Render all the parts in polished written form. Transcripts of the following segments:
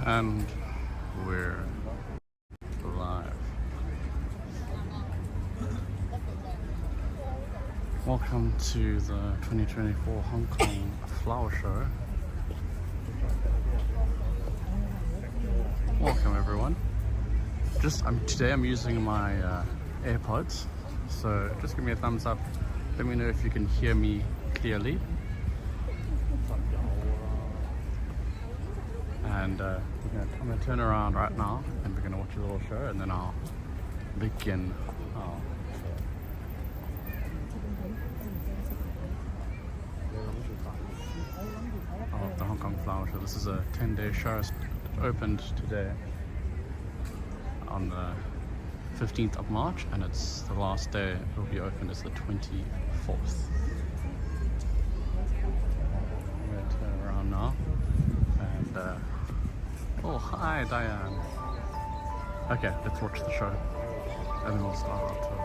And we're live. Welcome to the 2024 Hong Kong Flower Show. Welcome everyone. Today I'm using my AirPods, so just give me a thumbs up. Let me know if you can hear me clearly. And I'm gonna turn around right now, and we're gonna watch a little show, and then I'll begin our show. Of the Hong Kong Flower Show. This is a 10-day show. It opened today on the 15th of March, and it's the last day it will be open is the 24th. I'm gonna turn around now, and oh, hi Diane. Okay, let's watch the show, and then we'll start our tour.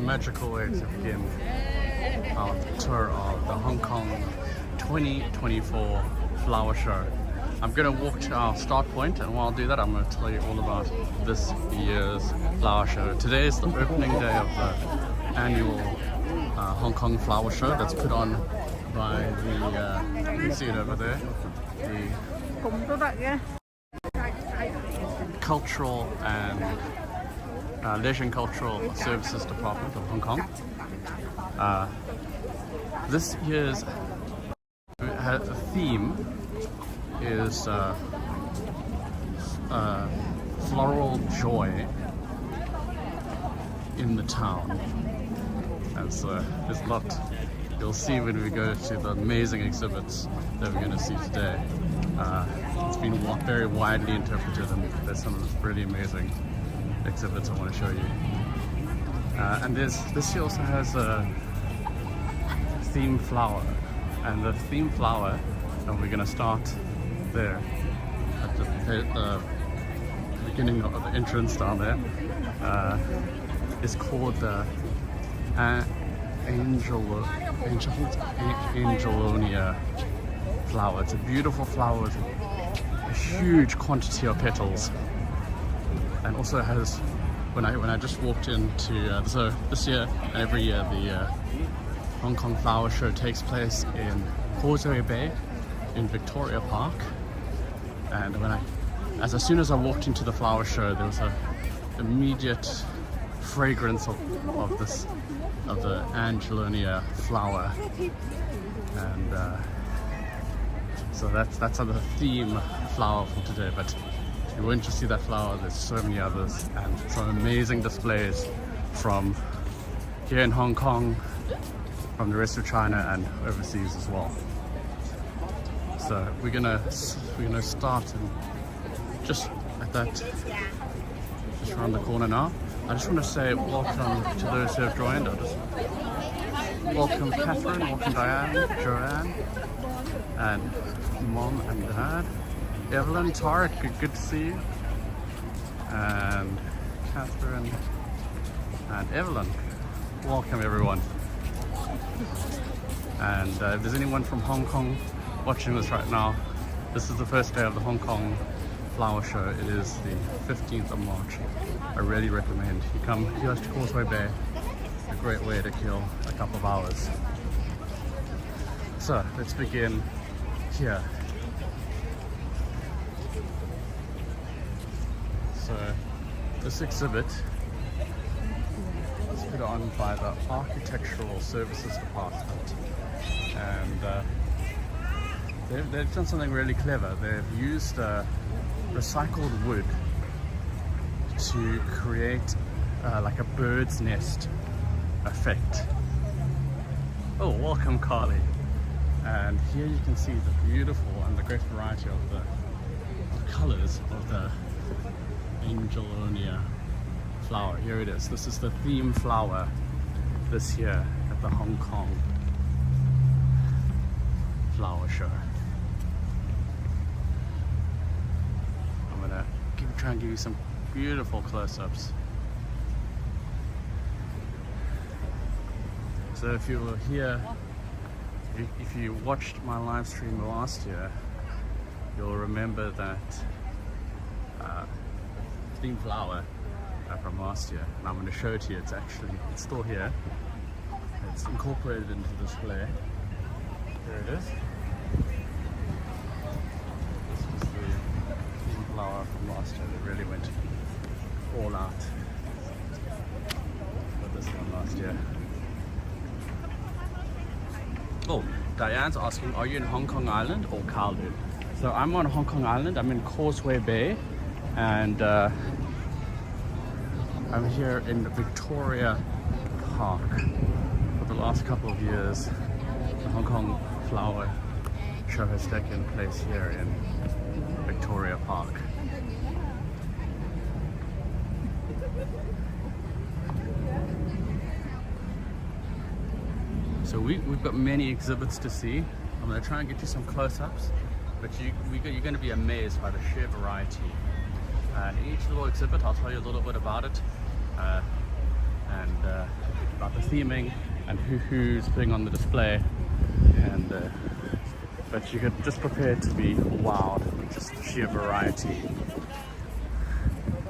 magical way to begin our tour of the Hong Kong 2024 flower show. I'm going to walk to our start point, and while I do that I'm going to tell you all about this year's flower show. Today is the opening day of the annual Hong Kong flower show that's put on by the, you can see it over there, the Cultural and Leisure and Cultural Services Department of Hong Kong. This year's theme is Floral Joy in the Town. And so there's a lot you'll see when we go to the amazing exhibits that we're going to see today. It's been very widely interpreted, and there's some really amazing exhibits I want to show you. And this year also has a theme flower, and the theme flower, and we're going to start there at the beginning of the entrance down there, is called the Angelonia flower. It's a beautiful flower with a huge quantity of petals, and also has, when I just walked into so this year and every year the Hong Kong Flower Show takes place in Causeway Bay in Victoria Park, and as soon as I walked into the flower show, there was a immediate fragrance of the Angelonia flower, and so that's the theme flower for today. But if you went to see that flower, there's so many others, and some amazing displays from here in Hong Kong, from the rest of China, and overseas as well. So we're gonna start just at that, just around the corner now. I just want to say welcome to those who have joined. Welcome Catherine, welcome Diane, Joanne, and Mom and Dad. Evelyn, Tarek, good to see you. And Catherine and Evelyn. Welcome everyone. And if there's anyone from Hong Kong watching this right now, this is the first day of the Hong Kong Flower Show. It is the 15th of March. I really recommend you come here to Causeway Bay. It's a great way to kill a couple of hours. So let's begin here. So this exhibit is put on by the Architectural Services Department, and they've done something really clever. They've used recycled wood to create like a bird's nest effect. Oh, welcome Carly. And here you can see the beautiful and the great variety of the colors of the Angelonia flower. Here it is. This is the theme flower this year at the Hong Kong Flower Show. I'm gonna try and give you some beautiful close-ups. So if you were here, if you watched my live stream last year, you'll remember that theme flower from last year, and I'm going to show it to you. It's still here. It's incorporated into the display. Here it is. This was the theme flower from last year that really went all out for this one last year. Oh, Diane's asking, are you in Hong Kong Island or Kowloon? So I'm on Hong Kong Island. I'm in Causeway Bay, and I'm here in Victoria Park. For the last couple of years, the Hong Kong Flower Show has taken place here in Victoria Park. So we've got many exhibits to see. I'm going to try and get you some close-ups, but you're going to be amazed by the sheer variety. Each little exhibit, I'll tell you a little bit about it, and about the theming and who's putting on the display, and but you could just prepare to be wowed with just the sheer variety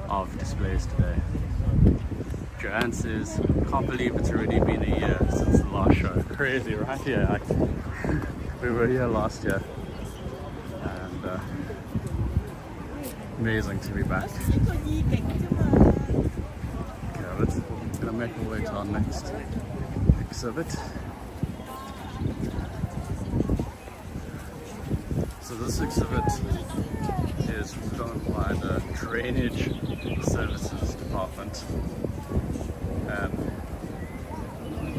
of displays today. Joanne says, can't believe it's already been a year since the last show. Crazy, right? Yeah, like, we were here last year, and amazing to be back. Okay, we're gonna make our way to our next exhibit. So this exhibit is done by the Drainage Services Department, and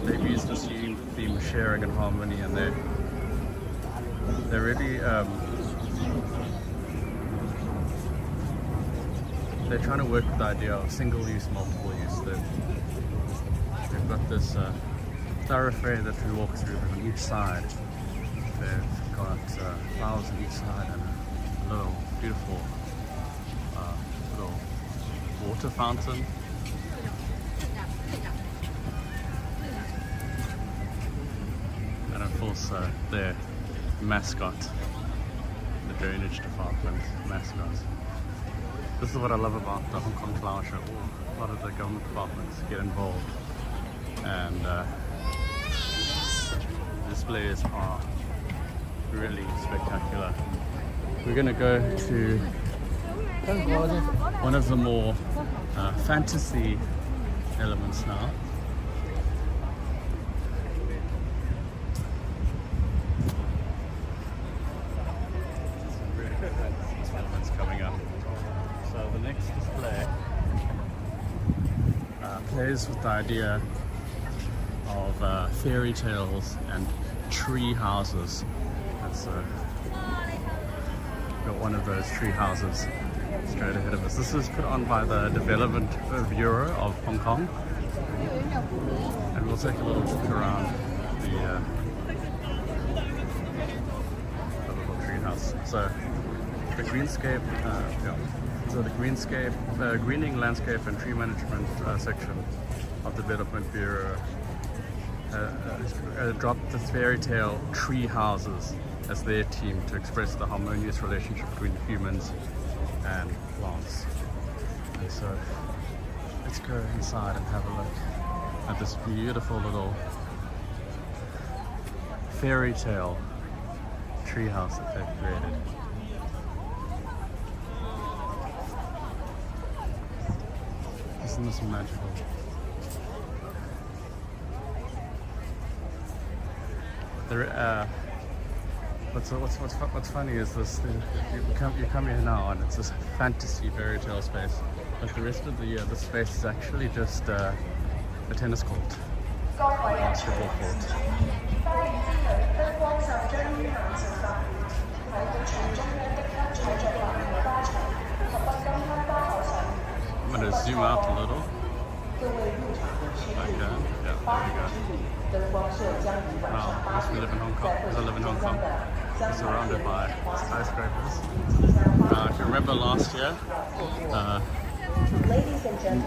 they've used this theme of sharing and harmony, and they're really they're trying to work with the idea of single use, multiple use. They've got this thoroughfare that we walk through, but on each side they've got flowers on each side and a little beautiful little water fountain. And of course their mascot, the Drainage Department mascot. This is what I love about the Hong Kong Flower Show. A lot of the government departments get involved, and displays are really spectacular. We're going to go to one of the more fantasy elements now. It's coming up. So the next display plays with the idea of fairy tales and tree houses. That's got one of those tree houses straight ahead of us. This is put on by the Development Bureau of Hong Kong, and we'll take a little look around the little tree house. So the greenscape, so the greening, landscape and tree management section of the Development Bureau dropped the fairy tale tree houses as their team to express the harmonious relationship between humans and plants. And so let's go inside and have a look at this beautiful little fairy tale tree house that they've created. Isn't this magical? What's funny is this: you come here now, and it's this fantasy fairy tale space. But the rest of the year, this space is actually just a tennis court, a basketball court. I'm going to zoom out a little. Like that. Yeah, there we go. Wow, I guess we live in Hong Kong. I live in Hong Kong. We're surrounded by skyscrapers. If you remember last year,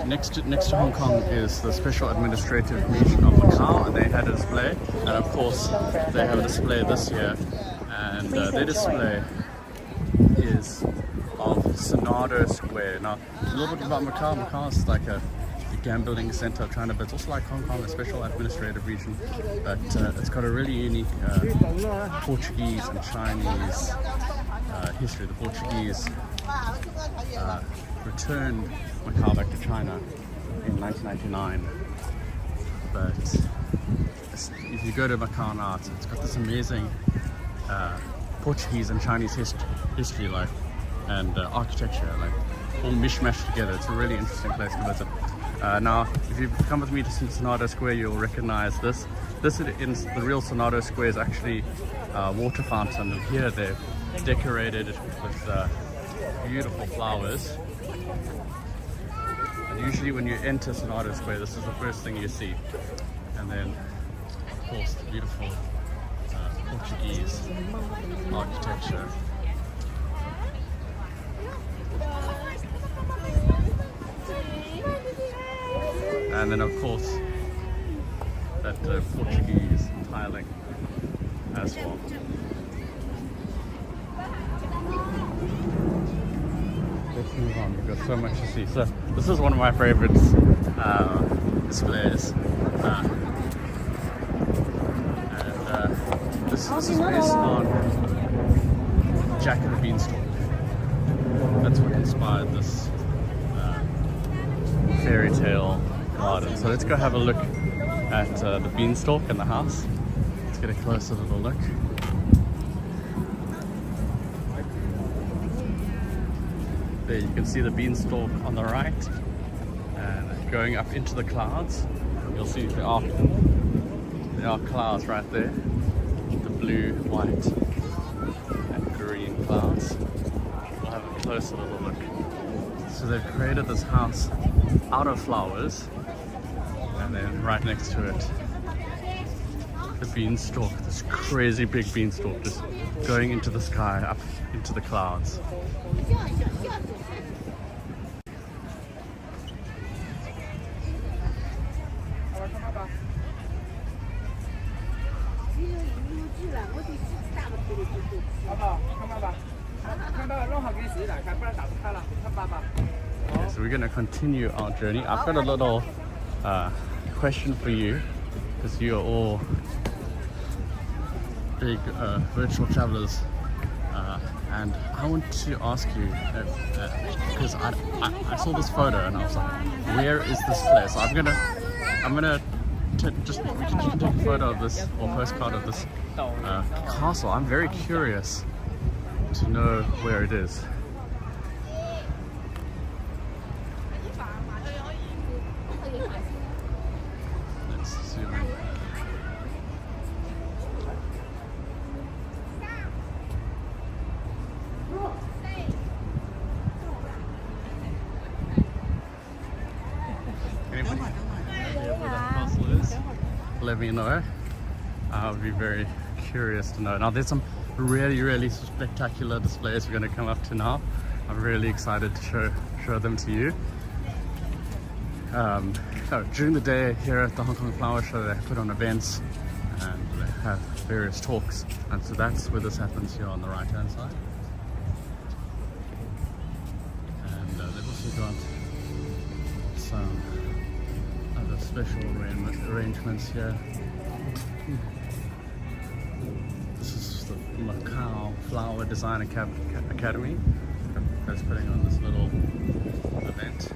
next to Hong Kong is the Special Administrative Region of Macau, and they had a display. And of course, they have a display this year, and their display is of Sonado Square. Now, a little bit about Macau. Macau is like a gambling center of China, but it's also like Hong Kong, a special administrative region. But it's got a really unique Portuguese and Chinese history. The Portuguese returned Macau back to China in 1999. But if you go to Macau now, it's got this amazing Portuguese and Chinese history, like, and architecture, like, all mishmashed together. It's a really interesting place to visit. Now, if you come with me to Sonado Square, you'll recognize this. This in the real Sonado Square is actually a water fountain, and here they've decorated it with beautiful flowers. And usually when you enter Sonado Square, this is the first thing you see. And then, of course, the beautiful Portuguese architecture. And then, of course, that Portuguese tiling as well. Let's move on, we've got so much to see. So this is one of my favorites displays. This is based on Jack and the Beanstalk. That's what inspired this fairy tale garden. So let's go have a look at the beanstalk in the house. Let's get a closer little look. There you can see the beanstalk on the right and going up into the clouds. You'll see there are clouds right there. The blue, white and green clouds. We'll have a closer little look. So they've created this house out of flowers, and then right next to it the beanstalk, this crazy big beanstalk just going into the sky, up into the clouds. So we're going to continue our journey. I've got a little question for you, because you are all big virtual travelers, and I want to ask you, because I saw this photo and I was like, where is this place? So we can take a photo of this, or postcard of this castle. I'm very curious to know where it is. Let's zoom in. Anybody? Idea where that castle is? Let me know. I would be very curious to know. Now there's some really spectacular displays we're going to come up to now. I'm really excited to show them to you. During the day here at the Hong Kong Flower Show, they put on events and they have various talks, and so that's where this happens here on the right hand side. And they've also got some other special arrangements here. This is the Macau Flower Design Academy that's putting on this little event.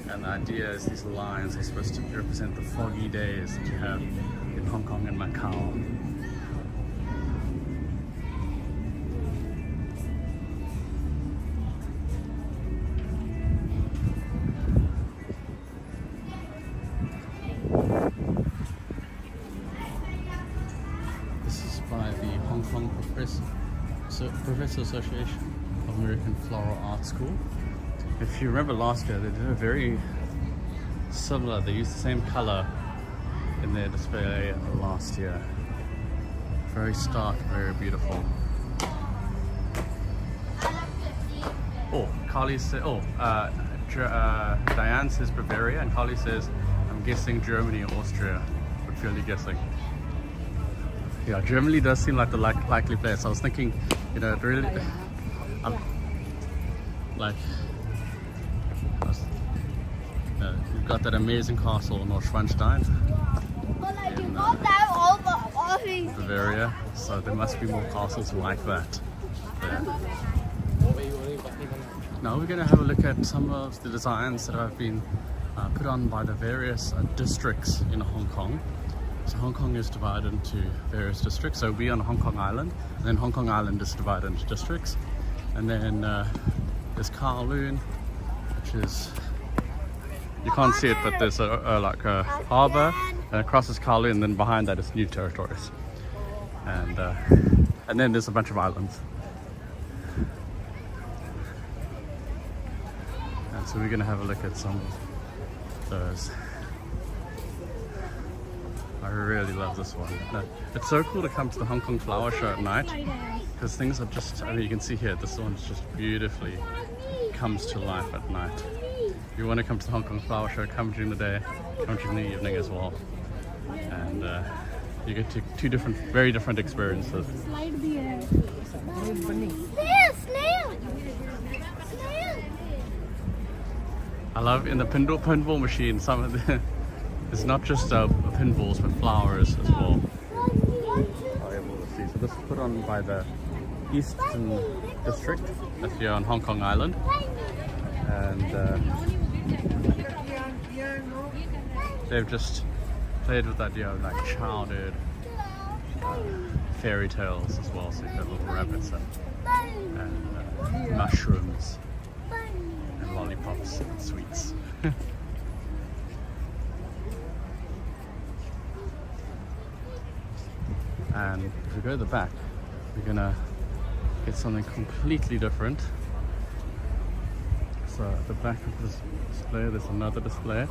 And the idea is these lines are supposed to represent the foggy days that you have in Hong Kong and Macau. This is by the Hong Kong Professor Association of American Floral Art School. If you remember last year, they did a very similar, they used the same color in their display last year. Very stark, very beautiful. Oh, Carly said, Diane says Bavaria, and Carly says, I'm guessing Germany or Austria, but purely guessing. Yeah, Germany does seem like the likely place. I was thinking, you know, it really, we've got that amazing castle in Neuschwanstein in Bavaria, so there must be more castles like that there. Now we're going to have a look at some of the designs that have been put on by the various districts in Hong Kong. So Hong Kong is divided into various districts. So we're on Hong Kong Island, and then Hong Kong Island is divided into districts. And then there's Kowloon, which is, you can't see it, but there's like a harbour, and across is Kowloon, and then behind that is new territories. And then there's a bunch of islands. And so we're going to have a look at some of those. I really love this one. It's so cool to come to the Hong Kong Flower Show at night because things are just, I mean, you can see here, this one's just beautifully comes to life at night. If you want to come to the Hong Kong Flower Show, come during the day, come during the evening as well. And you get to two different, very different experiences. I love in the pinball machine, some of the, it's not just pinballs but flowers as well. So this is put on by the Eastern District, that's here on Hong Kong Island. And they've just played with that idea of like childhood fairy tales as well. So you've got little rabbits and mushrooms and lollipops and sweets. And if we go to the back, we're gonna get something completely different. So at the back of this display, there's another display.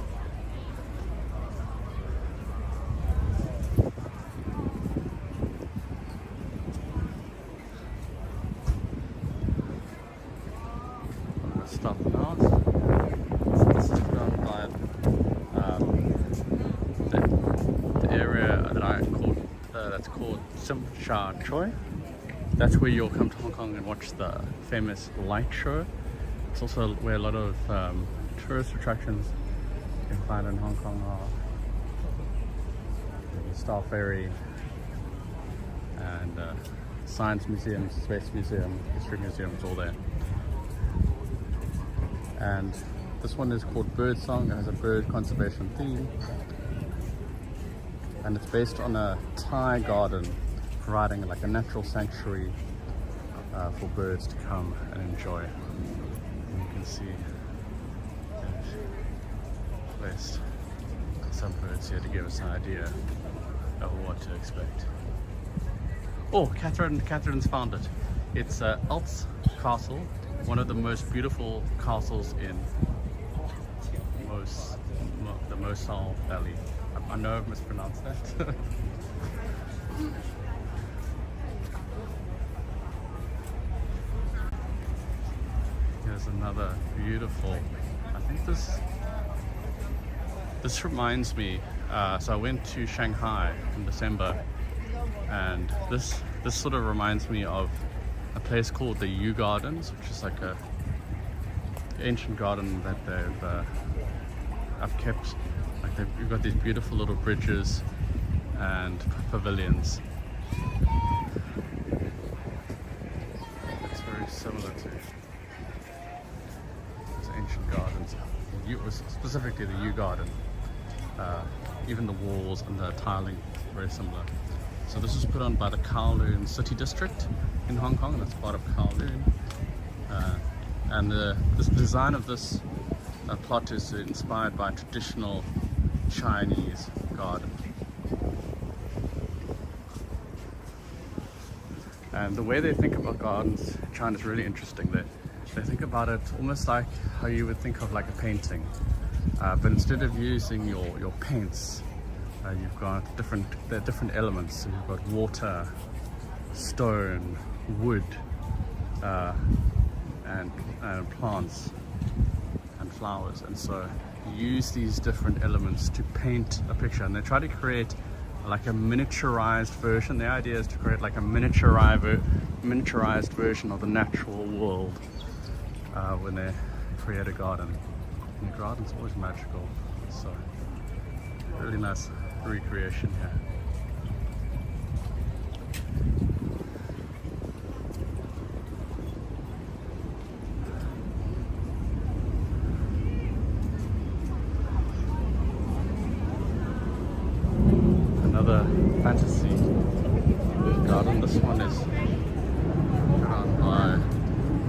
I'm gonna stop now. So this is done by the area that I called that's called Sim Sha Choi. That's where you'll come to Hong Kong and watch the famous light show. It's also where a lot of tourist attractions you can find in Hong Kong are the Star Ferry and Science Museum, Space Museum, History Museum, it's all there. And this one is called Bird Song. It has a bird conservation theme. And it's based on a Thai garden providing like a natural sanctuary for birds to come and enjoy. And you can see they've placed some birds here to give us an idea of what to expect. Oh, Catherine's found it. It's Alts Castle, one of the most beautiful castles in the Mosel Valley. I know I've mispronounced that. Here's another beautiful, I think this reminds me, so I went to Shanghai in December, and this sort of reminds me of a place called the Yew Gardens, which is like a ancient garden that they've upkept. Like you've got these beautiful little bridges and pavilions. It's very similar to those ancient gardens. Specifically the Yew Garden. Even the walls and the tiling, very similar. So this was put on by the Kowloon City District in Hong Kong. That's part of Kowloon. And the design of this plot is inspired by traditional Chinese garden. And the way they think about gardens in China is really interesting. They think about it almost like how you would think of like a painting. But instead of using your paints, you've got different elements. So you've got water, stone, wood, and plants and flowers. And so you use these different elements to paint a picture, and they try to create like a miniaturized version. The idea is to create like a miniaturized version of the natural world when they create a garden. And the garden's always magical, so really nice recreation here. Another fantasy garden. This one is run by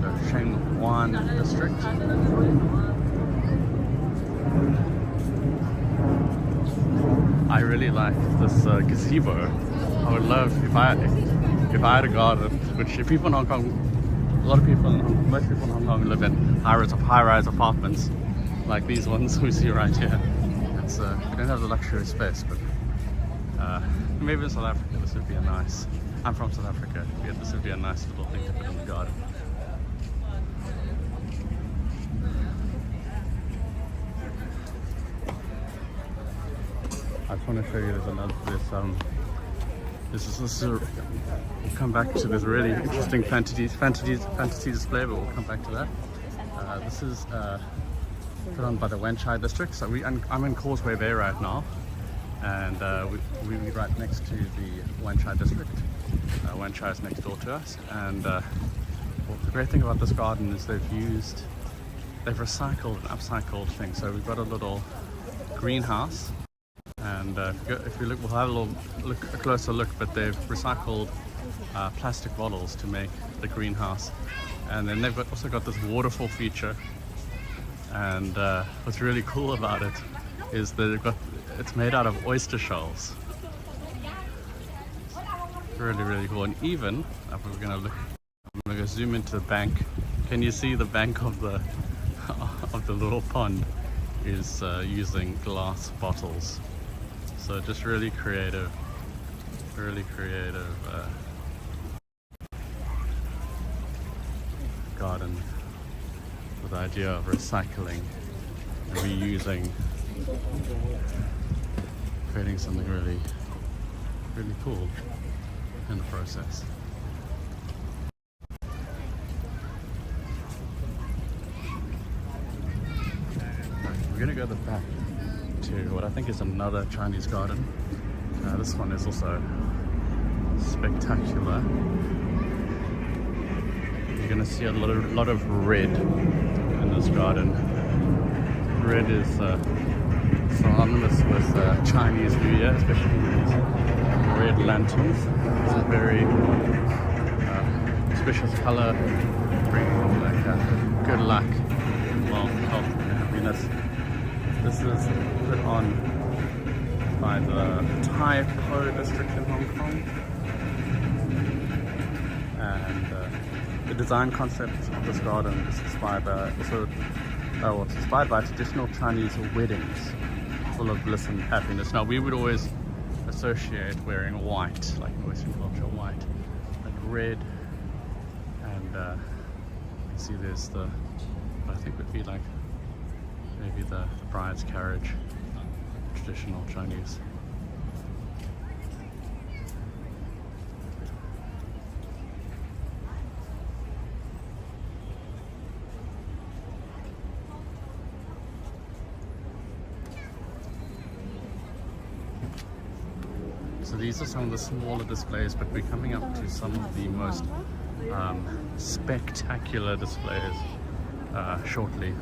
the Shenghuan district. I really like this gazebo. I would love if I had a garden, which people in Hong Kong, most people in Hong Kong live in high-rise apartments like these ones we see right here. It's we don't have the luxury of space, but maybe in South Africa this would be a nice. I'm from South Africa. Yeah, this would be a nice little thing to put in the garden. I just want to show you we'll come back to this really interesting fantasy display, but we'll come back to that. This is put on by the Wan Chai district. So I'm in Causeway Bay right now, and we're right next to the Wan Chai district. Wan Chai is next door to us, and well, the great thing about this garden is they've recycled and upcycled things. So we've got a little greenhouse, and if you look, we'll have a closer look, but they've recycled plastic bottles to make the greenhouse. And then they've also got this waterfall feature, and what's really cool about it is that it's made out of oyster shells. Really, really cool. And even if we're gonna look, I'm gonna zoom into the bank. Can you see the bank of the little pond is using glass bottles? So just really creative garden with the idea of recycling, reusing, creating something really, really cool in the process. We're gonna go to the back to what I think is another Chinese garden. This one is also spectacular. You're gonna see a lot of red in this garden. Red is synonymous with Chinese New Year, especially these red lanterns. It's a very auspicious color, bringing like good luck, wealth, health, and happiness. This is put on by the Tai Po district in Hong Kong, and the design concept of this garden is inspired by traditional Chinese weddings full of bliss and happiness. Now, we would always associate wearing white, like in Western culture, white, but red, and you can see there's what I think would be like maybe the bride's carriage, traditional Chinese. So these are some of the smaller displays, but we're coming up to some of the most spectacular displays shortly.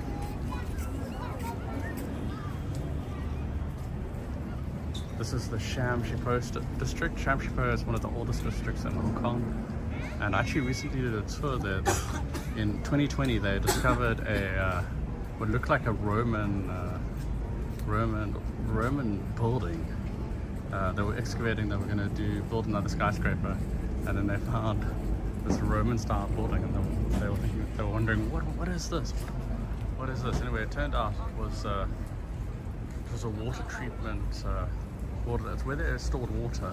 This is the Sham Shi Po district. Sham Shi Po is one of the oldest districts in Hong Kong, and I actually recently did a tour there. In 2020, they discovered what looked like a Roman building. They were excavating. They were going to build another skyscraper, and then they found this Roman-style building, and they were wondering, what is this? What is this? Anyway, it turned out it was a water treatment. It's where they stored water,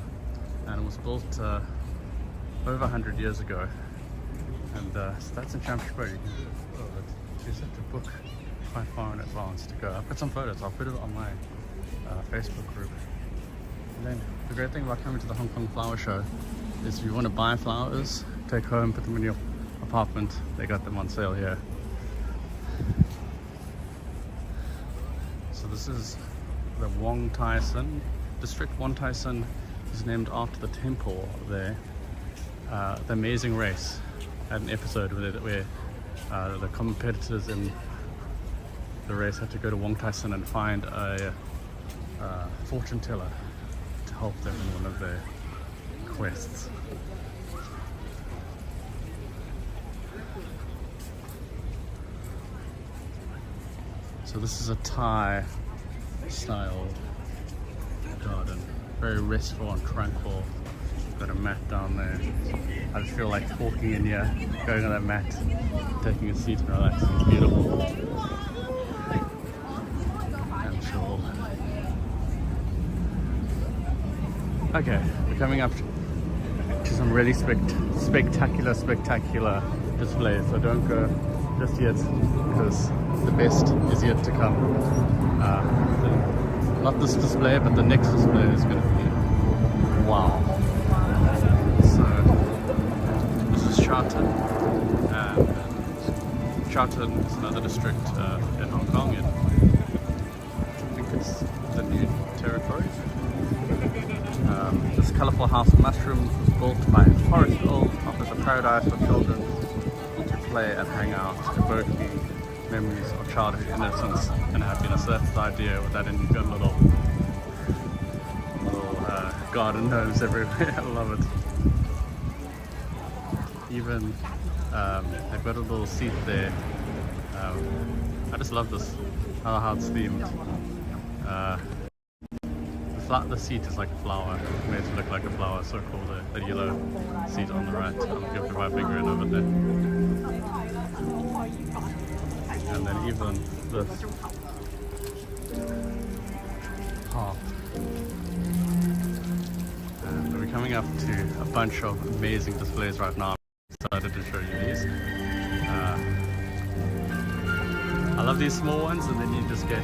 and it was built over 100 years ago. And so that's in Sham Shi Po. You just have to book quite far in advance to go. I've got some photos. I'll put it on my Facebook group. And then the great thing about coming to the Hong Kong Flower Show is if you want to buy flowers, take home, put them in your apartment, they got them on sale here. So this is the Wong Tai Sin district. Wong Tai Sin is named after the temple there. The Amazing Race had an episode where the competitors in the race had to go to Wong Tai Sin and find a fortune teller to help them in one of their quests. So this is a Thai style garden, very restful and tranquil. Got a mat down there. I just feel like walking in here, going on that mat, taking a seat and relaxing. It's beautiful. And chill. Okay, we're coming up to some really spectacular displays. So don't go just yet, because the best is yet to come. Not this display, but the next display is going to be wow. So this is Sharton, and Sharton is another district in Hong Kong. I think it's the new territory. This colourful house of mushrooms was built by Forest Old, offers a paradise for children to play and hang out, evoking memories of childhood innocence and happiness. That's the idea with that, and you've got little garden gnomes everywhere. I love it. Even they've got a little seat there. I just love this, how it's themed. The seat is like a flower, made to look like a flower. So cool, the yellow seat on the right. I'll give it a bigger one over there. And then even this path. And we're coming up to a bunch of amazing displays right now. I'm excited to show you these. I love these small ones, and then you just get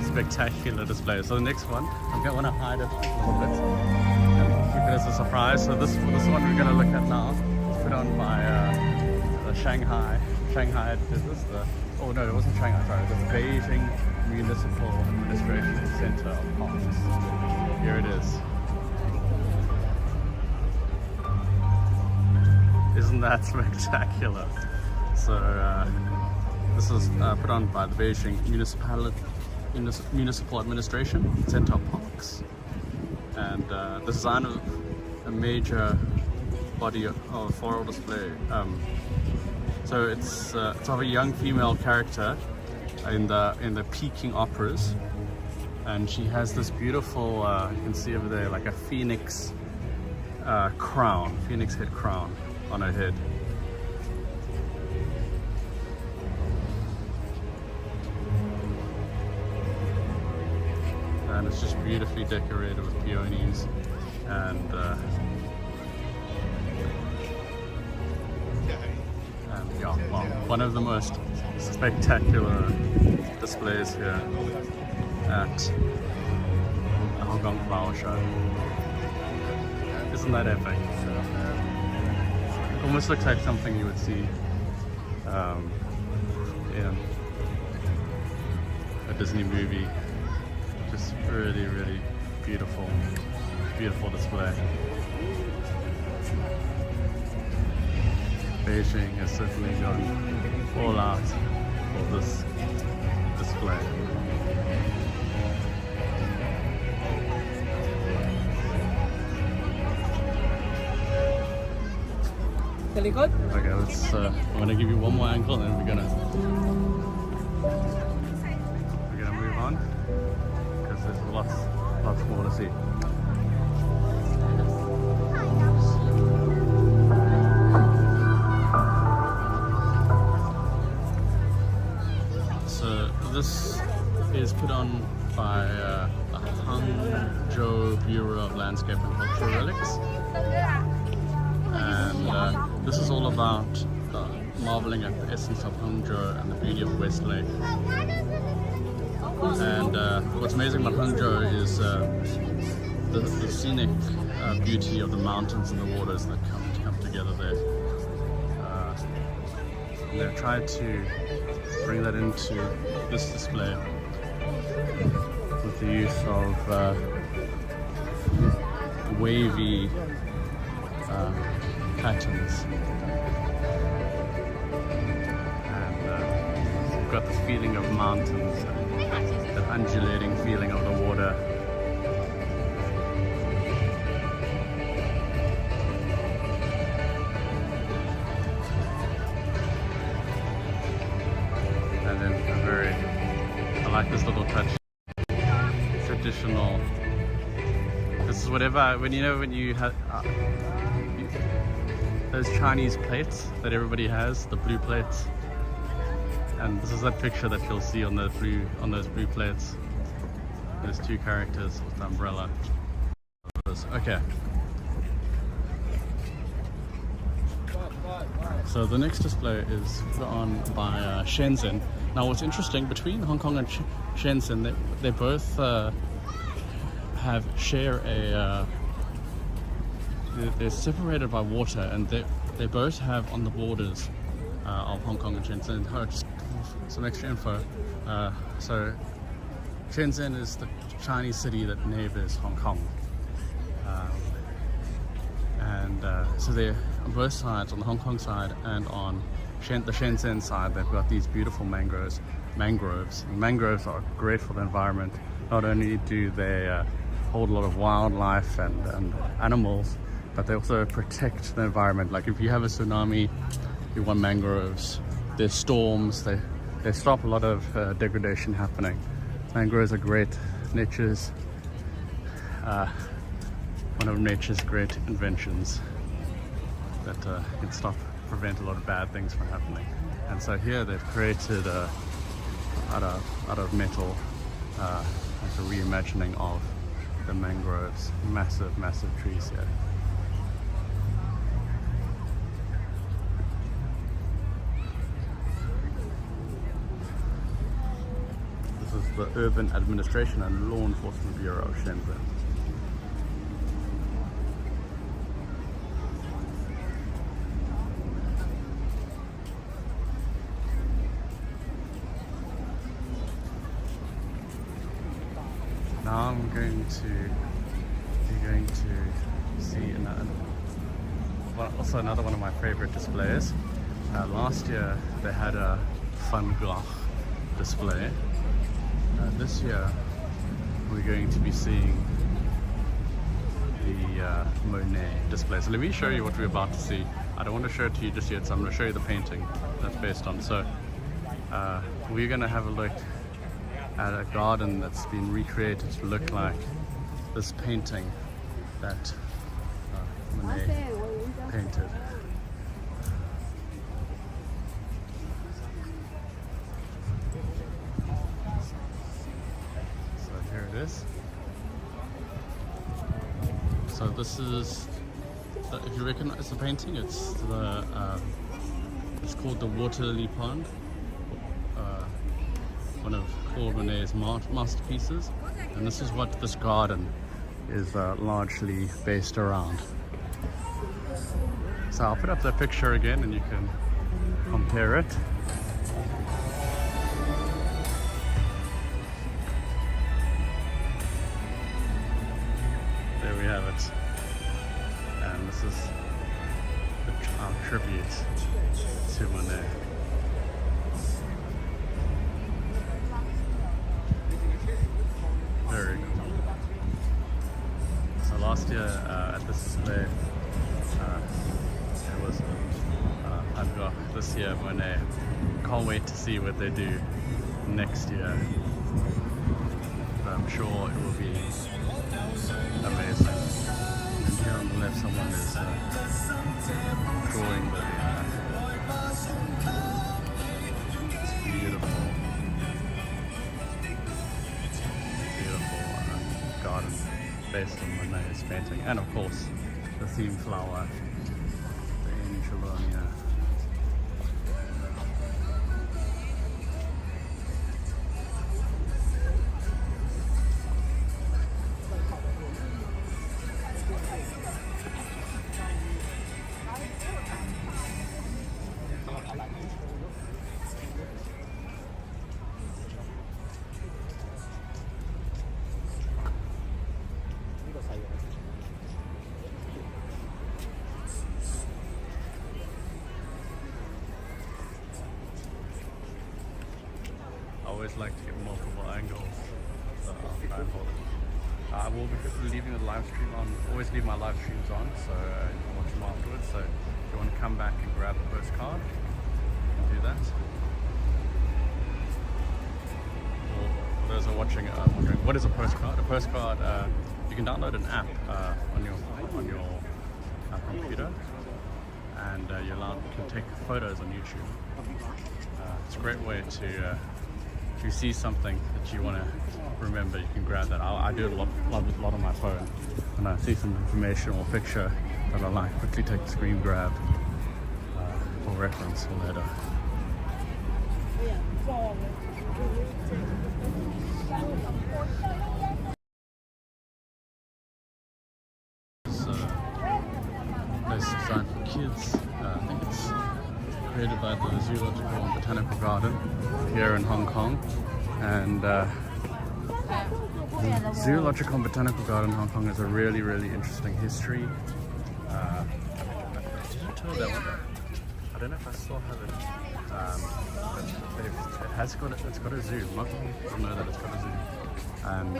spectacular displays. So the next one, I'm going to hide it a little bit and keep it as a surprise. So this one we're going to look at now is put on by the Shanghai did this. Oh no, it wasn't Shanghai, sorry. The Beijing Municipal Administration Center of Parks. Here it is. Isn't that spectacular? So this is put on by the Beijing Municipal Administration Center of Parks, and the design of a major body of floral display. So it's of a young female character in the Peking operas, and she has this beautiful you can see over there, like a phoenix head crown on her head. And it's just beautifully decorated with peonies and yeah, well, one of the most spectacular displays here at the Hong Kong Flower Show. Isn't that epic? It almost looks like something you would see in a Disney movie. Just really, really beautiful display. Beijing has certainly gone all out for this display. Okay, let's. I'm gonna give you one more angle, and then we're gonna move on, because there's lots more to see. So this is put on by the Hangzhou Bureau of Landscape and Cultural Relics, and this is all about marveling at the essence of Hangzhou and the beauty of Westlake. And what's amazing about Hangzhou is the scenic beauty of the mountains and the waters that come together there. They've tried to bring that into this display with the use of wavy patterns, and you've got the feeling of mountains, that undulating feeling of the water. And then I like this little touch, traditional. This is whatever, when you have those Chinese plates that everybody has, the blue plates, and this is that picture that you'll see on those blue plates. There's two characters with the umbrella. Okay. So the next display is on by Shenzhen. Now what's interesting, between Hong Kong and Shenzhen, they both share a they're separated by water, and they both have on the borders of Hong Kong and Shenzhen. Just some extra info. So Shenzhen is the Chinese city that neighbors Hong Kong, so they're on both sides, on the Hong Kong side and on the Shenzhen side. They've got these beautiful mangroves. Mangroves are great for the environment. Not only do they hold a lot of wildlife and animals, but they also protect the environment. Like if you have a tsunami, you want mangroves. There's storms, they stop a lot of degradation happening. Mangroves are great. One of nature's great inventions that can prevent a lot of bad things from happening. And so here they've created out of metal like a reimagining of the mangroves. Massive trees here. This is the Urban Administration and Law Enforcement Bureau of Shenzhen. Now I'm going to see another one of my favorite displays. Last year they had a Van Gogh display. This year we're going to be seeing the Monet display. So let me show you what we're about to see. I don't want to show it to you just yet, so I'm going to show you the painting that's based on. So we're going to have a look at a garden that's been recreated to look like this painting that Monet painted. So here it is. So this is, if you recognize the painting, it's called the Water Lily Pond. One of Claude Monet's masterpieces, and this is what this garden is largely based around. So I'll put up the picture again and you can compare it. There we have it, and this is our tribute to Monet. Very cool. So last year at this display, it was Van Gogh. This year Monet. Can't wait to see what they do next year. But I'm sure it will be amazing. And here on the left, someone is drawing the it's beautiful. Garden based on Monet's painting, and of course the theme flower, the Angelonia. I always like to get multiple angles, so I'll try and hold it. I will be leaving the live stream on, always leave my live streams on, so you can watch them afterwards. So if you want to come back and grab a postcard, you can do that. For those who are watching, wondering what is a postcard? A postcard, you can download an app on your computer, and you're allowed to take photos on YouTube. It's a great way to if you see something that you want to remember, you can grab that. I do it a lot on my phone. When I see some information or picture that I like, quickly take the screen grab, for reference for later. This place is designed for kids. I think it's created by the Zoological and Botanical Garden here in Hong Kong. And the Zoological and Botanical Garden in Hong Kong has a really, really interesting history. I don't know if I still have it. It's got a zoo. Most people know that it's got a zoo. And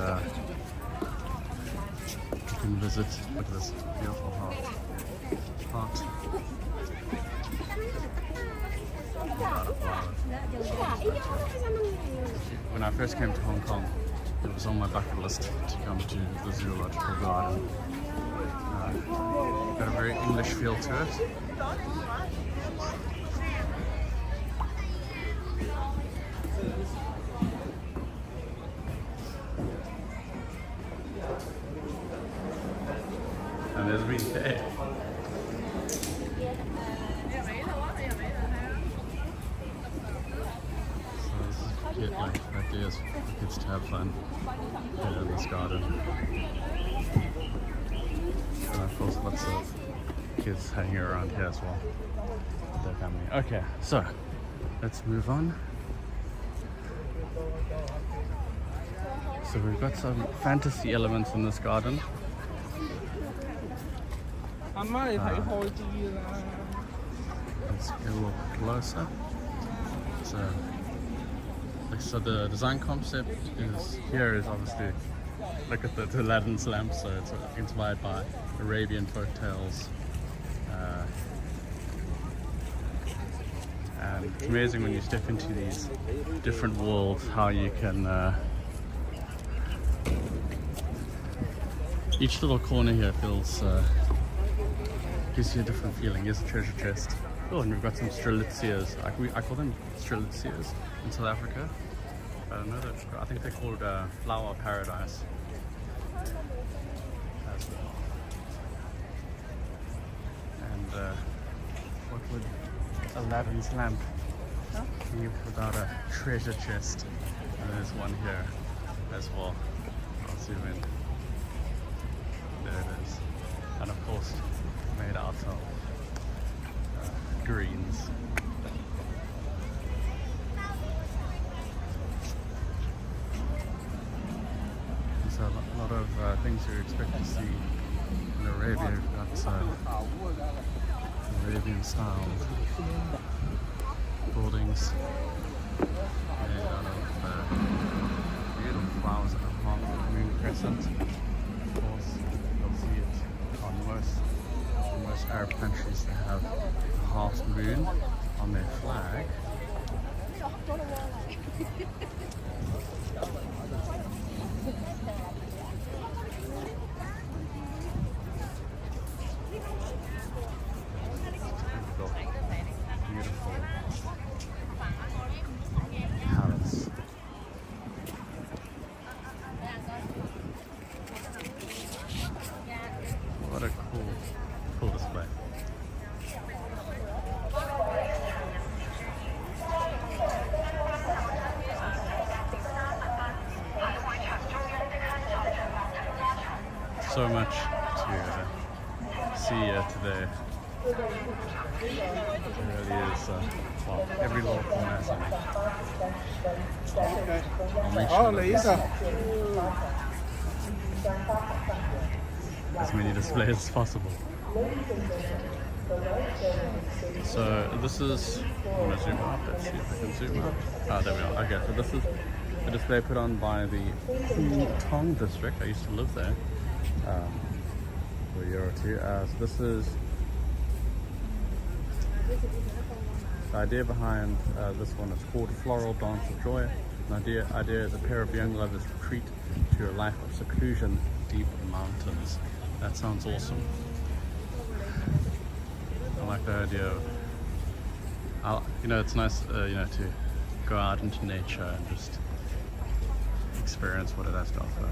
you can visit. Look at this beautiful heart. When I first came to Hong Kong, it was on my bucket list to come to the Zoological Garden. Got a very English feel to it. And there's BK. Ideas for kids to have fun here in this garden. And of course lots of kids hanging around here as well with their family. Okay, so let's move on. So we've got some fantasy elements in this garden. Let's get a little closer. So the design concept is obviously, look at the Aladdin's lamp, so it's inspired by Arabian folktales. And it's amazing when you step into these different worlds how you can each little corner here gives you a different feeling. Here's a treasure chest. Oh, and we've got some strelitzias. I call them strelitzias in South Africa. I don't know, I think they're called flower paradise as well. And what would Aladdin's lamp be without a treasure chest? And there's one here as well. I'll zoom in. There it is. And of course, made out of greens. So a lot of things you expect to see in Arabia. We've got Arabian style buildings made out of beautiful flowers and a half moon crescent. Of course, you'll see it on most Arab countries. They have a half moon on their flag. Beautiful house. What a cool display. So much to see here today. It really is. Well, every little corner has something. I'll make sure as many displays as possible. So this is, I want to zoom up, let's see if I can zoom up. Ah, there we are. Okay, so this is a display put on by the Tong district. I used to live there for a year or two. So this is the idea behind this one. Is called Floral Joy Around Town. The idea is a pair of young lovers retreat to a life of seclusion deep in the mountains. That sounds awesome. I like the idea of, it's nice, to go out into nature and just experience what it has to offer.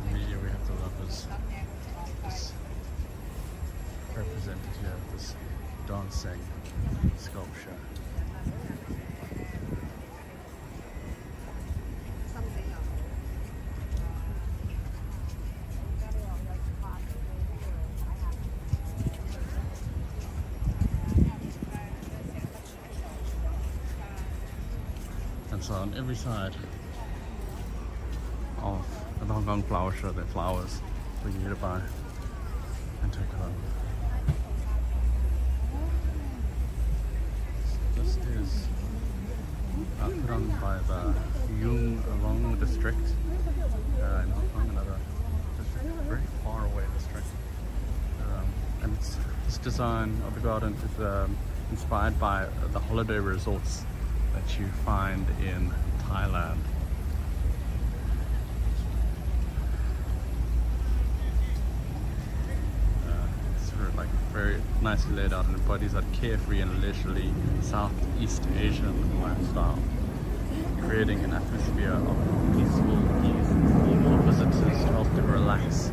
Immediately we have the lovers. This represented here with this dancing sculpture. And so on every side of the Hong Kong flower show, there are flowers for you to buy and take home. So this is put on by the Yung Long district in Hong Kong, another district, very far away district. And this design of the garden is inspired by the holiday resorts that you find in Thailand. Sort of like very nicely laid out and embodies that carefree and leisurely Southeast Asian lifestyle, creating an atmosphere of peaceful ease for visitors to help them relax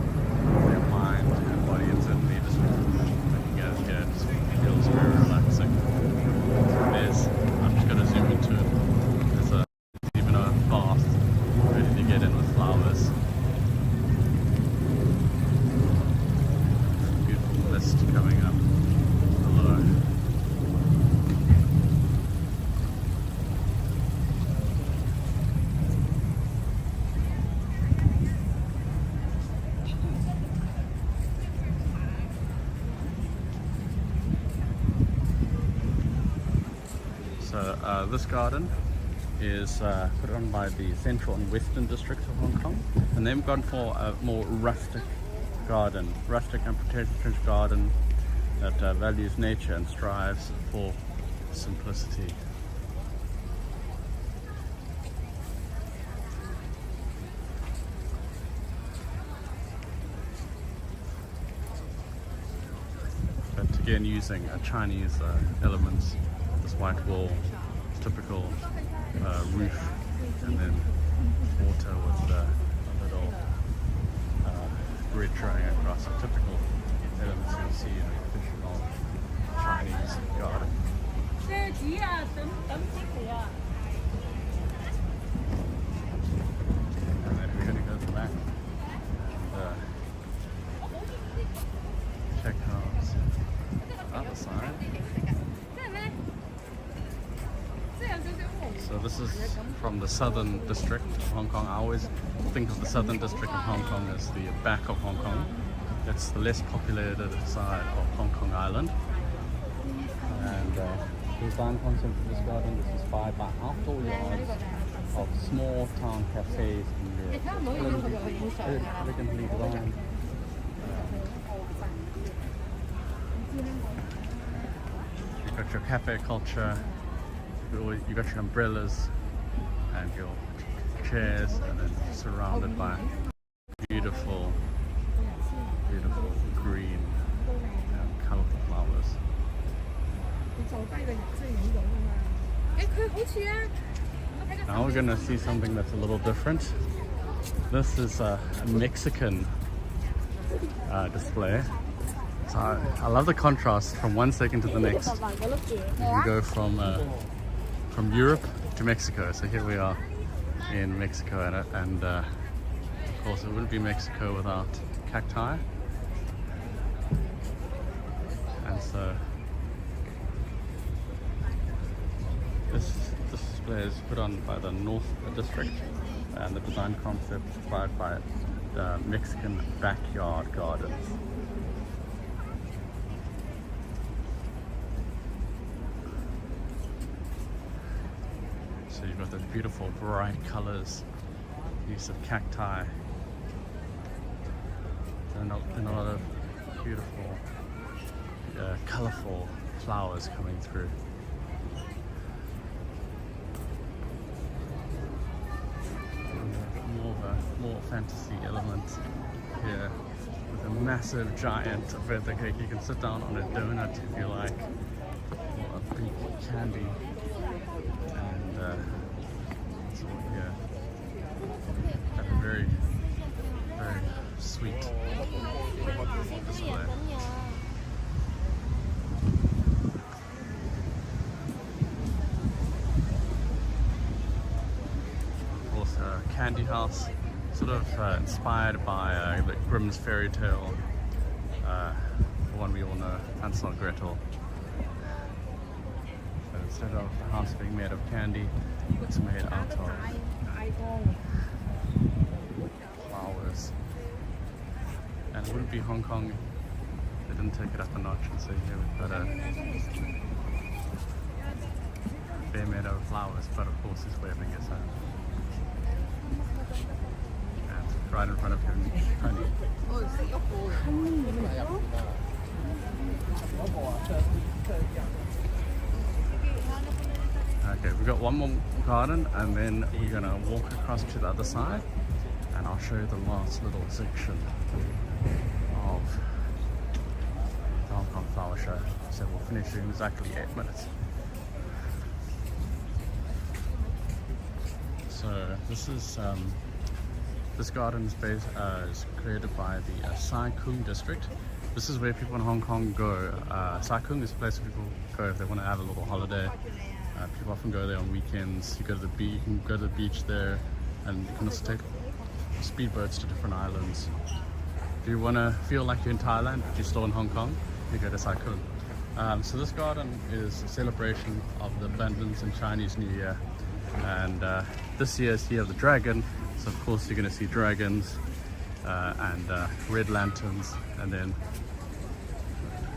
their mind and body. And certainly just looking at it here, it just feels very relaxing. I'm just going to zoom into it. There's even a bath ready to get in with flowers. Beautiful mist coming up below. So this garden is put on by the Central and Western districts of Hong Kong, and they've gone for a more rustic garden, rustic and pretentious garden that values nature and strives for simplicity. But again, using Chinese elements. This white wall, typical roof, and then water with a little grid running across. So typical elements you'll see in a traditional Chinese garden. And then we're going to go to the back and check out the other side. So this is from the southern district of Hong Kong. I always think of the southern district of Hong Kong as the back of Hong Kong. It's the less populated side of Hong Kong Island. And the design concept of this garden is inspired by outdoor yards of small town cafes in Europe. Elegantly designed. You've got your cafe culture. You got your umbrellas and your chairs, and then surrounded by beautiful, beautiful green and colourful flowers. Now we're going to see something that's a little different. This is a Mexican display. So I love the contrast from one second to the next. You can go from Europe to Mexico. So here we are in Mexico, and of course it wouldn't be Mexico without cacti. And so this display is put on by the North District, and the design concept inspired by the Mexican backyard gardens. So you've got those beautiful bright colors, use of cacti, and a lot of beautiful, colourful flowers coming through. More fantasy element here with a massive giant birthday cake. You can sit down on a donut if you like, or a big candy. And so here, have a very, very sweet display. candy house, sort of inspired by the Grimm's fairy tale, the one we all know, Hansel and Gretel. So instead of the house being made of candy, it's made out of flowers. And it wouldn't be Hong Kong if they didn't take it up a notch and say, here we've got a fair made out of flowers, but of course he's waving his hand. And right in front of him, honey. Okay, we've got one more garden and then we're gonna walk across to the other side and I'll show you the last little section of the Hong Kong Flower Show. So we'll finish in exactly 8 minutes. So this garden is created by the Sai Kung district. This is where people in Hong Kong go. Sai Kung is a place where people go if they want to have a little holiday. People often go there on weekends. You go to the beach, you can go to the beach there, and you can also take speedboats to different islands. If you want to feel like you're in Thailand but you're still in Hong Kong, you go to Sai Kung. So this garden is a celebration of the abundance in Chinese New Year. And this year's Year of the Dragon, so of course you're going to see dragons and red lanterns, and then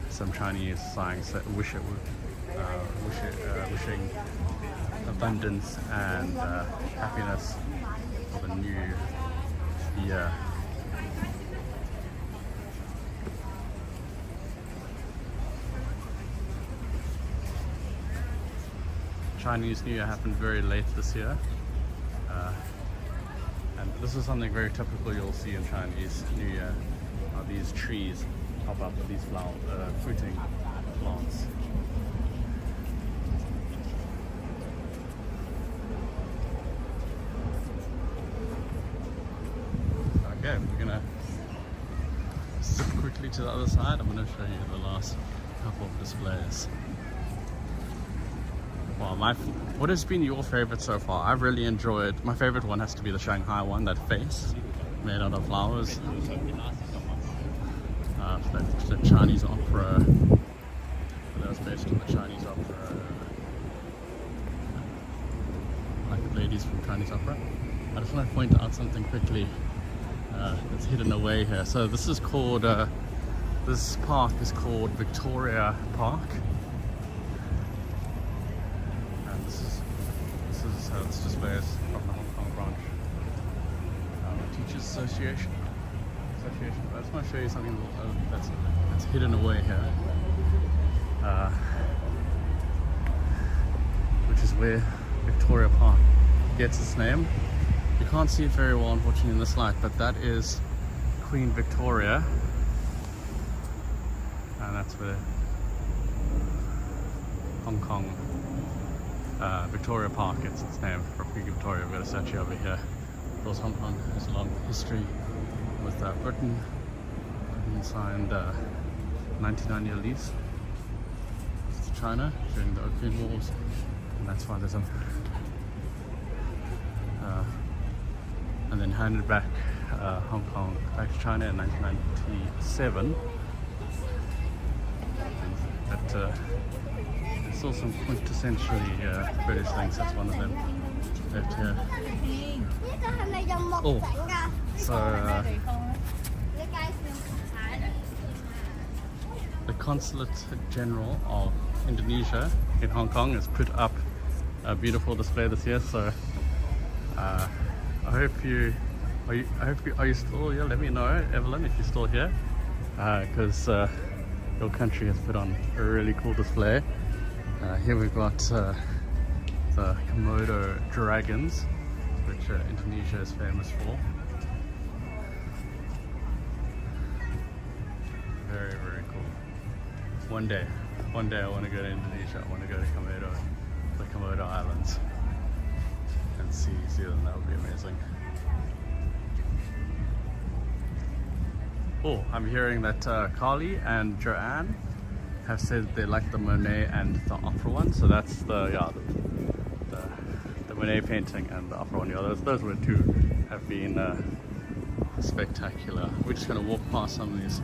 some Chinese signs that wishing abundance and happiness for the new year. Chinese New Year happened very late this year, and this is something very typical you'll see in Chinese New Year, are these trees pop up with these fruiting plants. Okay, we're gonna zip quickly to the other side. I'm gonna show you the last couple of displays. Well, what has been your favorite so far? I've really enjoyed, my favorite one has to be the Shanghai one, that face made out of flowers. The Chinese opera, that was based on the Chinese opera, like the ladies from Chinese opera. I just want to point out something quickly that's hidden away here. So this is called, this park is called Victoria Park. This display is from the Hong Kong branch. Teachers Association. I just want to show you something that's hidden away here, which is where Victoria Park gets its name. You can't see it very well, unfortunately, in this light, but that is Queen Victoria, and that's where Hong Kong Victoria Park gets its name from Queen Victoria. We've got a statue over here. Of course, Hong Kong has a long history with Britain. Britain signed a 99-year lease with China during the Opium Wars, and that's why there's a and then handed back Hong Kong back to China in 1997. But there's still some quintessentially British things. That's one of them left here. Oh, so the Consulate General of Indonesia in Hong Kong has put up a beautiful display this year. So I hope you are you still here? Let me know, Evelyn, if you're still here, because your country has put on a really cool display. Here we've got the Komodo dragons, which Indonesia is famous for. Very, very cool. One day I want to go to Indonesia. I want to go to the Komodo Islands and see them. That would be amazing. Oh, I'm hearing that Carly and Joanne have said they like the Monet and the opera one. So that's the Monet painting and the Angelonia. Those were two have been spectacular. We're just going to walk past some of these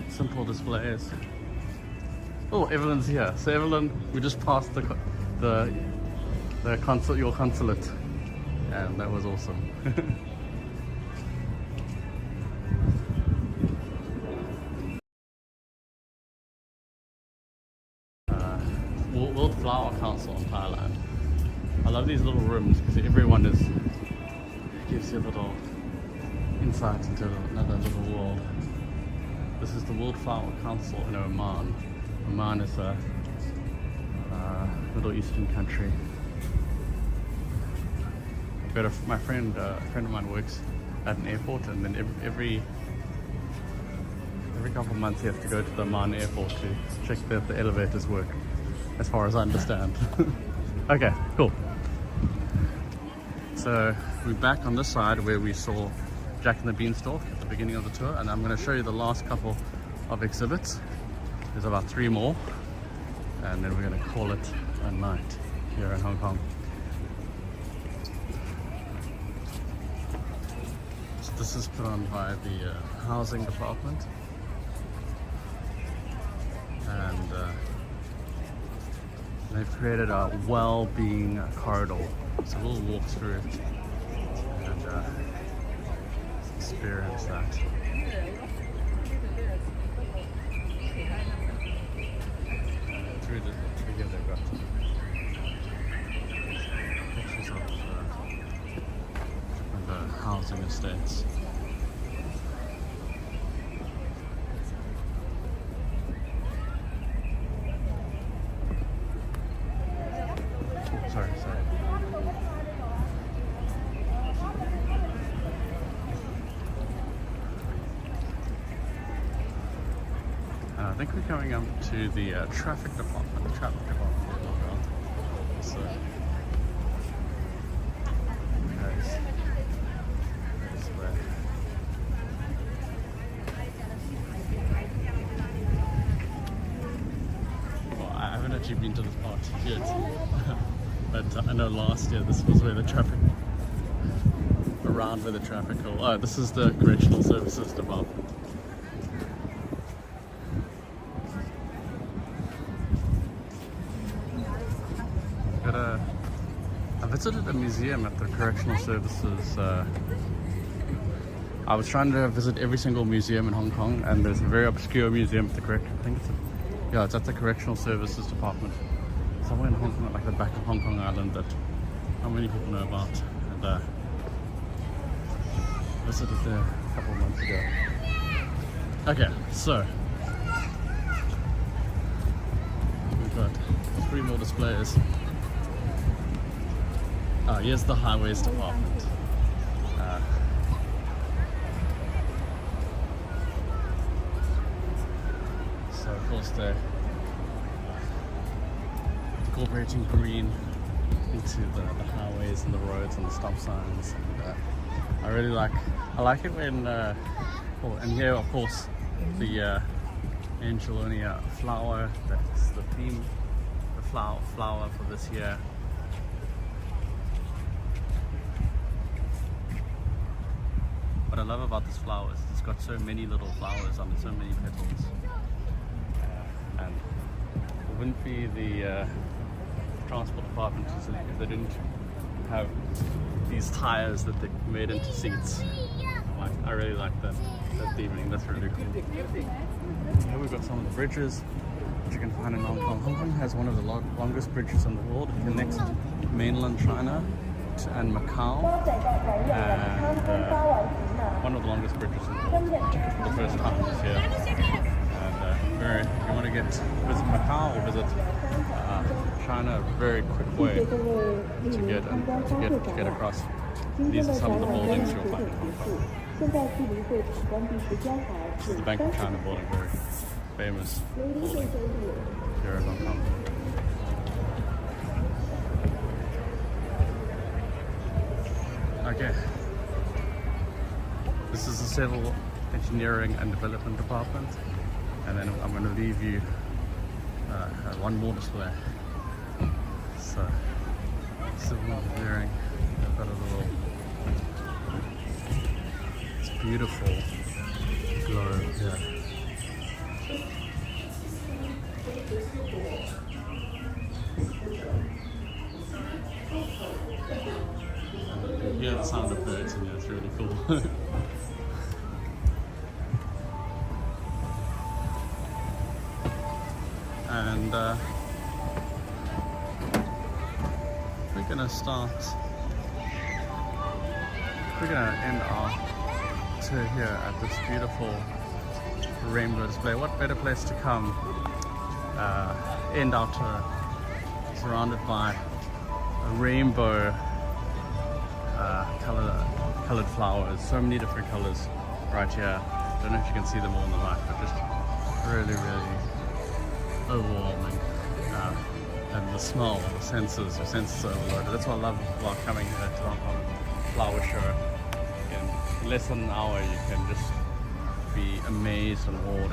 simple displays. Oh, Evelyn's here. So Evelyn, we just passed your consulate, and that was awesome. World Flower Council in Thailand. I love these little rooms because everyone gives you a little insight into another little world. This is the World Flower Council in Oman. Oman is a Middle Eastern country. But a friend of mine works at an airport, and then every couple of months he has to go to the Oman airport to check that the elevators work, as far as I understand. Okay, cool. So we're back on this side where we saw Jack and the Beanstalk at the beginning of the tour, and I'm going to show you the last couple of exhibits. There's about 3 more, and then we're going to call it a night here in Hong Kong. So this is put on by the housing department, and they've created a well-being corridor. So we'll walk through it and experience that. Through here they've got pictures of the housing estates. Sorry. I think we're going up to the traffic department. So, there's where. Well, I haven't actually been to this part yet, but I know last year this was where the traffic, around where the traffic. Oh, this is the correctional services department. I visited a museum at the correctional services. I was trying to visit every single museum in Hong Kong, and there's a very obscure museum at the it's at the correctional services department, somewhere in Hong Kong, like the back of Hong Kong Island, that not many people know about. And I visited there a couple of months ago. Okay, so we've got 3 more displays. Here's the highways department. So of course they're incorporating green into the highways and the roads and the stop signs. And, I like it when, and here of course the Angelonia flower, that's the theme, the flower for this year. What I love about this flower is it's got so many little flowers on it, so many petals. And it wouldn't be the transport department if they didn't have these tires that they made into seats. I really like that theming, that's really cool. Here we've got some of the bridges that you can find in Hong Kong. Hong Kong has one of the longest bridges in the world. It connects mainland China and Macau, and one of the longest bridges in the world. I took it for the first time this year, and if you want to visit Macau or visit China, a very quick way to get across. These are some of the buildings you'll find in Hong Kong. This is the Bank of China building, very famous building here in Hong Kong. Okay, this is the Civil Engineering and Development Department, and then I'm going to leave you one more display. So So we're wearing, they've got a little, it's beautiful globe here. And you hear the sound of birds in here, it's really cool. And we're gonna end our tour here at this beautiful rainbow display. What better place to come end our tour surrounded by a rainbow colored flowers, so many different colors right here. I don't know if you can see them all in the light, but just really overwhelming. And the smell, the senses are overloaded. That's what I love about coming here to the Hong Kong Flower Show. In less than an hour you can just be amazed and awed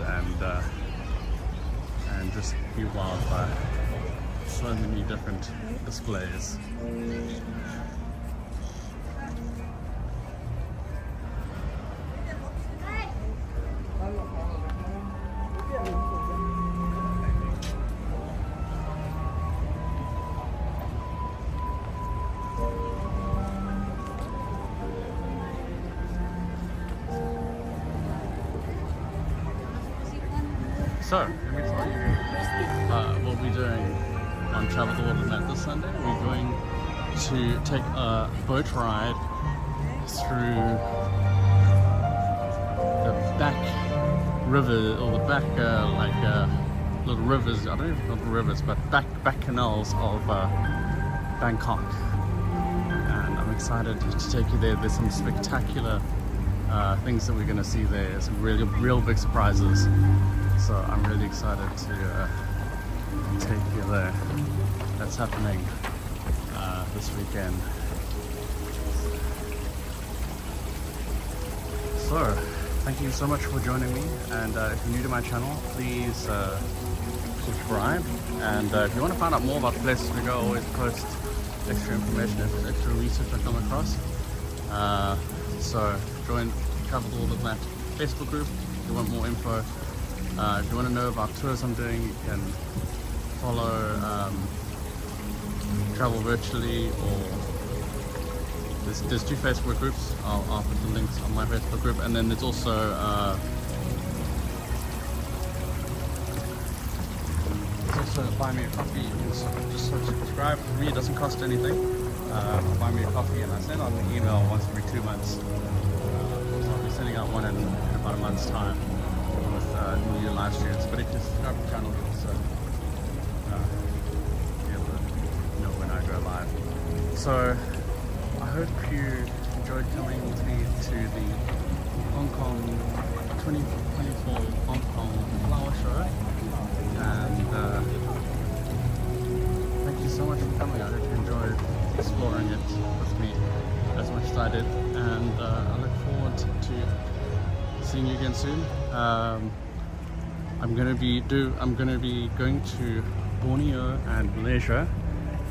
and just be wowed by so many different displays. So, let me tell you what we're doing on Travel the World with Matt this Sunday. We're going to take a boat ride through the back river, or the back little rivers, I don't even know the rivers, but back canals of Bangkok. And I'm excited to take you there. There's some spectacular things that we're going to see there, some real big surprises. So I'm really excited to take you there. That's happening this weekend. So, thank you so much for joining me. And if you're new to my channel, please subscribe. And if you want to find out more about the places we go, I always post extra information, extra research I come across. So join Travel the World with Matt Facebook group if you want more info. If you want to know about tours I'm doing, you can follow Travel Virtually, or there's two Facebook groups. I'll put the links on my Facebook group, and then there's also Buy Me a Coffee. You can just subscribe. For me, it doesn't cost anything. Buy Me a Coffee, and I send out an email once every 2 months. So I'll be sending out one in about a month's time with new live streams. But if you subscribe to the channel, you'll also be able to know when I go live. So I hope you enjoyed coming with me to the Hong Kong 2024 Hong Kong Flower Show. And thank you so much for coming. I hope you enjoyed exploring it with me as much as I did. And I look forward to seeing you again soon. I'm gonna be going to Borneo and Malaysia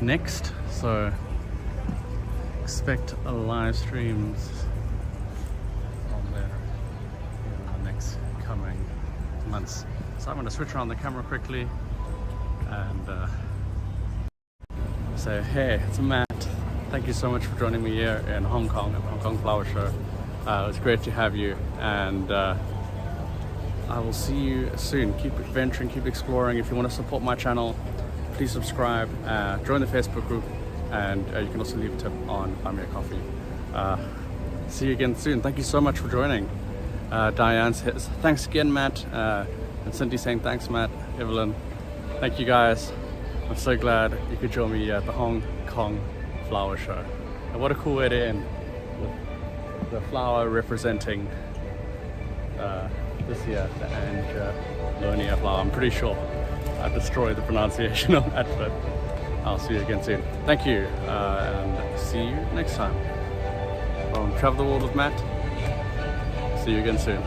next, so expect a live streams on there in the next coming months. So I'm going to switch around the camera quickly and say, hey, it's Matt. Thank you so much for joining me here in Hong Kong at the Hong Kong Flower Show. It's great to have you, and I will see you soon. Keep adventuring, keep exploring. If you want to support my channel, please subscribe, join the Facebook group, and you can also leave a tip on Buy Me a Coffee. See you again soon. Thank you so much for joining. Diane says, thanks again, Matt. And Cindy saying, thanks, Matt. Evelyn, thank you guys. I'm so glad you could join me at the Hong Kong Flower Show. And what a cool way to end, with the flower representing this year, the Angelonia flower. I'm pretty sure I destroyed the pronunciation of that, but I'll see you again soon. Thank you, and see you next time. From Travel the World with Matt. See you again soon.